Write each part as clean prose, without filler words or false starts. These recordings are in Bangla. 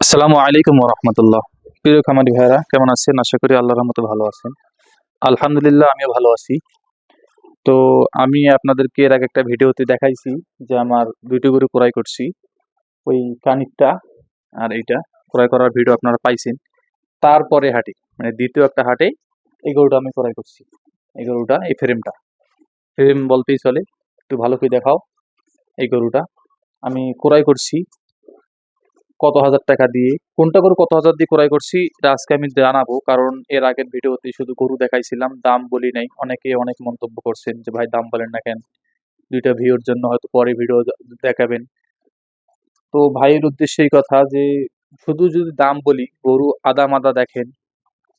আসসালামু আলাইকুম রহমতুল্লাহ। প্রিয় খামারি ভাইরা কেমন আছেন? আশা করি আল্লাহর রহমতে ভালো আছেন। আলহামদুলিল্লাহ আমিও ভালো আছি। তো আমি আপনাদেরকে এর আগে একটা ভিডিওতে দেখাইছি যে আমার দুইটি গরু ক্রয় করছি। ওই কানিকটা আর এইটা ক্রয় করার ভিডিও আপনারা পাইছেন। তারপরে হাটে মানে দ্বিতীয় একটা হাটে এই গরুটা আমি ক্রয় করছি। এই গরুটা এই ফ্রেম বলতেই চলে। একটু ভালো করে দেখাও। এই গরুটা আমি ক্রয় করছি কত হাজার টাকা দিয়ে, কোনটা গরু কত হাজার দিয়ে ক্রয় করছি এটা আজকে আমি জানাবো। কারণ এর আগের ভিডিওতে শুধু গরু দেখাইছিলাম, দাম বলি নাই। অনেকে অনেক মন্তব্য করছেন যে ভাই দাম বলেন না কেন, দুইটা ভিউর জন্য হয়তো পরে ভিডিও দেখাবেন। তো ভাইয়ের উদ্দেশ্যে এই কথা যে শুধু যদি দাম বলি, গরু আদা মাদা দেখেন,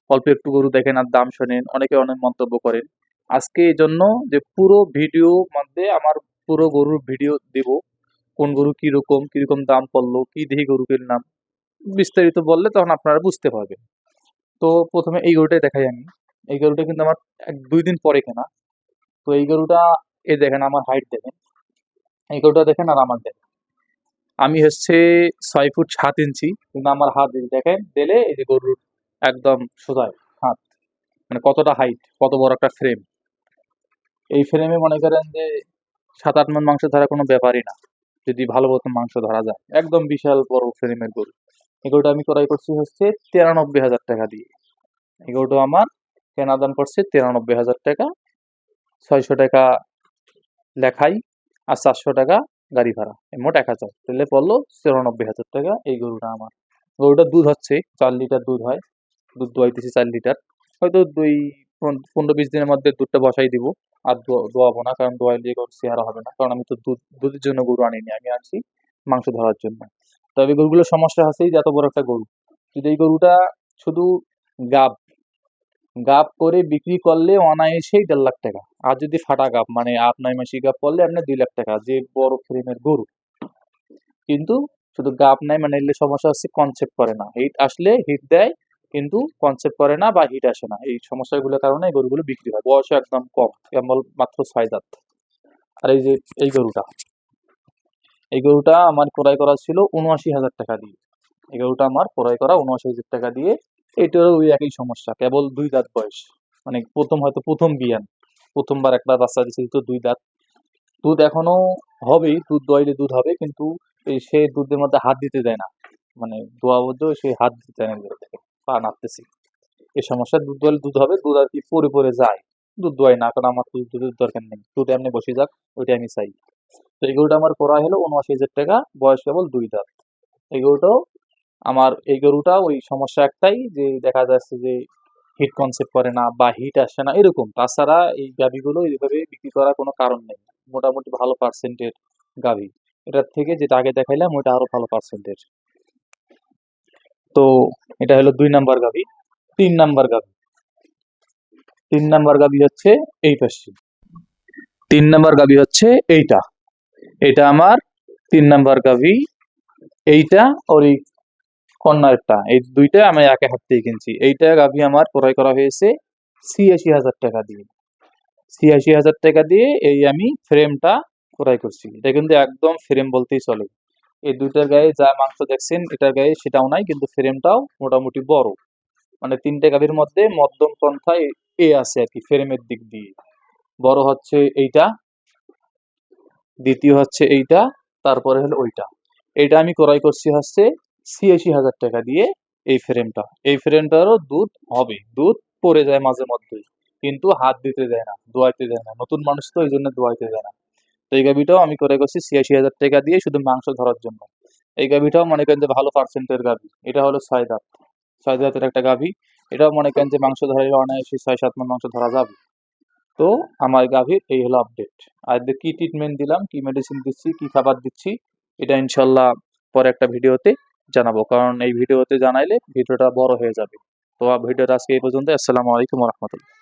অল্প একটু গরু দেখেন আর দাম শোনেন, অনেকে অনেক মন্তব্য করেন। আজকে এই জন্য যে পুরো ভিডিও মধ্যে আমার পুরো গরুর ভিডিও দিব, কোন গরু কিরকম কিরকম দাম পড়লো, কি দেখি গরু কিনলাম, বিস্তারিত বললে তখন আপনারা বুঝতে পারবেন। তো প্রথমে এই গরুটাই দেখাই আমি। এই গরুটা কিন্তু আমার 1-2 দিন পরে কেনা। তো এই গরুটা এই দেখেন, আমার হাইট দেখেন, এই গরুটা দেখেন আর আমার দেখেন। আমি হচ্ছে 6 ফুট 7 ইঞ্চি, কিন্তু আমার হাত এই দেখেন দিলে এই যে গরুর একদম সোজাই হাত, মানে কতটা হাইট, কত বড় একটা ফ্রেম। এই ফ্রেমে মনে করেন যে 7-8 মণ মাংস ধরা কোনো ব্যাপারই না, যদি ভালো মতো মাংস ধরা যায়। একদম বিশাল বড় ফ্রেমের গরু। এই গরুটা আমি ক্রয় করছি হচ্ছে 93,000 টাকা দিয়ে। এই গরুটা আমার কেনা দাম পড়ছে 93,000 টাকা। 600 টাকা লেখাই আর 400 টাকা গাড়ি ভাড়া, মোট 1,000, তাহলে পড়লো 94,000 টাকা। এই গরুটা আমার। গরুটার দুধ হচ্ছে 4 লিটার দুধ হয়। দুধ দোয়াইতেছি 4 লিটার। হয়তো 15-20 দিনের মধ্যে দুধটা বসাই দিব। আর দোয়াবো না, কারণ দোয়াইলে গরু চেহারা হবে না। কারণ আমি তো দুধের জন্য গরু আনিনি, আমি আনছি মাংস ধরার জন্য। তবে গরুগুলোর সমস্যা আছে যে এত বড় একটা গরু, যদি এই গরুটা শুধু গাব গাব করে বিক্রি করলে অনায়াসেই 1.5 লাখ টাকা। আর যদি ফাটা গাব মানে 8-9 মাসি গাব করলে আপনার 2 লাখ টাকা, যে বড় ফ্রেমের গরু। কিন্তু শুধু গাব নাই মানে এলে সমস্যা হচ্ছে কনসেপ্ট করে না, হিট আসলে হিট দেয় কিন্তু কনসেপ্ট করে না বা হিট আসে না। এই সমস্যাগুলোর কারণে এই গরুগুলো বিক্রি হয়। বয়সও একদম কম, কেবল মাত্র 6 দাঁত। আর এই যে এই গরুটা আমার ক্রয় করা ছিল 79,000 টাকা দিয়ে। এই গরুটা আমার ক্রয় করা 79,000 টাকা দিয়ে। এটারও ওই একই সমস্যা, কেবল 2 দাঁত বয়স। মানে প্রথম বিয়ান, প্রথমবার একটা বাচ্চা দিচ্ছে, তো 2 দাঁত। দুধ এখনো হবেই, দুধ দোয়াইলে দুধ হবে, কিন্তু সে দুধের মধ্যে হাত দিতে দেয় না। মানে দোয়াবদ্ধ সে হাত দিতে দেয় না, নিজের থেকে পা নাড়তেছি। এই সমস্যা, দুধ দোয়ালে দুধ হবে, দুধ আর কি পরে পরে যায়। দুধ দোয়াই না, কারণ আমার তো দুধের দরকার নেই, দুধ এমনি বসে যাক, ওইটা আমি চাই। তো এই গরুটা আমার করা হলো 79,000 টাকা, বয়স কেবল 2 দাঁত। এই গরুটাও এই গরুটা ওই সমস্যা একটাই যে দেখা যাচ্ছে যে হিট কনসেপ্ট করে না বা হিট আসে না এরকম। তাছাড়া এই গাভীগুলো এইভাবে বিক্রি করার কোনো কারণ নেই। মোটামুটি ভালো পার্সেন্টের গাভী। এটার থেকে যেটা আগে দেখাইলাম ওইটা আরো ভালো পার্সেন্টের। তো এটা হলো 2 নাম্বার গাভী। 3 নাম্বার গাভী, 3 নাম্বার গাভী হচ্ছে এই পাশে। 3 নাম্বার গাভী হচ্ছে এইটা। এটা আমার 3 নাম্বার গাভী। এইটা ওর এই কর্নারটা, এই দুইটা আমি একে হাত থেকে কিনছি। এইটা গাভী আমার ক্রয় করা হয়েছে 86,000 টাকা দিয়ে। 86,000 টাকা দিয়ে এই আমি ফ্রেমটা ক্রয় করছি। এটা কিন্তু একদম ফ্রেম বলতেই চলে। এই দুইটার গায়ে যা মাংস দেখছেন এটার গায়ে সেটাও নাই, কিন্তু ফ্রেমটাও মোটামুটি বড়। মানে 3টে গাভীর মধ্যে মধ্যম পন্থায় এ আছে আর কি, ফ্রেমের দিক দিয়ে। বড় হচ্ছে এইটা, দ্বিতীয় হচ্ছে এইটা, তারপরে হলো ওইটা। এটা আমি ক্রয় করছি হচ্ছে 86,000 টাকা দিয়ে। এই ফ্রেমটারও দুধ হবে, দুধ পড়ে যায় মাঝে মধ্যে, কিন্তু হাত দিতে দেয় না, দোয়াইতে দেয় না। নতুন মানুষ তো এই জন্য দোয়াইতে দেয় না। তো এই গাভিটাও আমি ক্রয় করছি 86,000 টাকা দিয়ে শুধু মাংস ধরার জন্য। এই গাভিটাও মনে করেন যে ভালো পার্সেন্টের গাভি। এটা হলো 6 দাঁত, 6 দাঁতের একটা গাভি। এটাও মনে করেন যে মাংস ধরাইলে অনায়াসে 6-7 মণ মাংস ধরা যাবে। তো আমার গাভীর এই হলো আপডেট। আর কি ট্রিটমেন্ট দিলাম, কি মেডিসিন দিচ্ছি, কি খাবার দিচ্ছি, এটা ইনশাল্লাহ পরে একটা ভিডিওতে জানাবো। কারণ এই ভিডিওতে জানাইলে ভিডিওটা বড় হয়ে যাবে। তো ভিডিওটা আজকে এই পর্যন্ত। আসসালামু আলাইকুম রহমতুল্লাহ।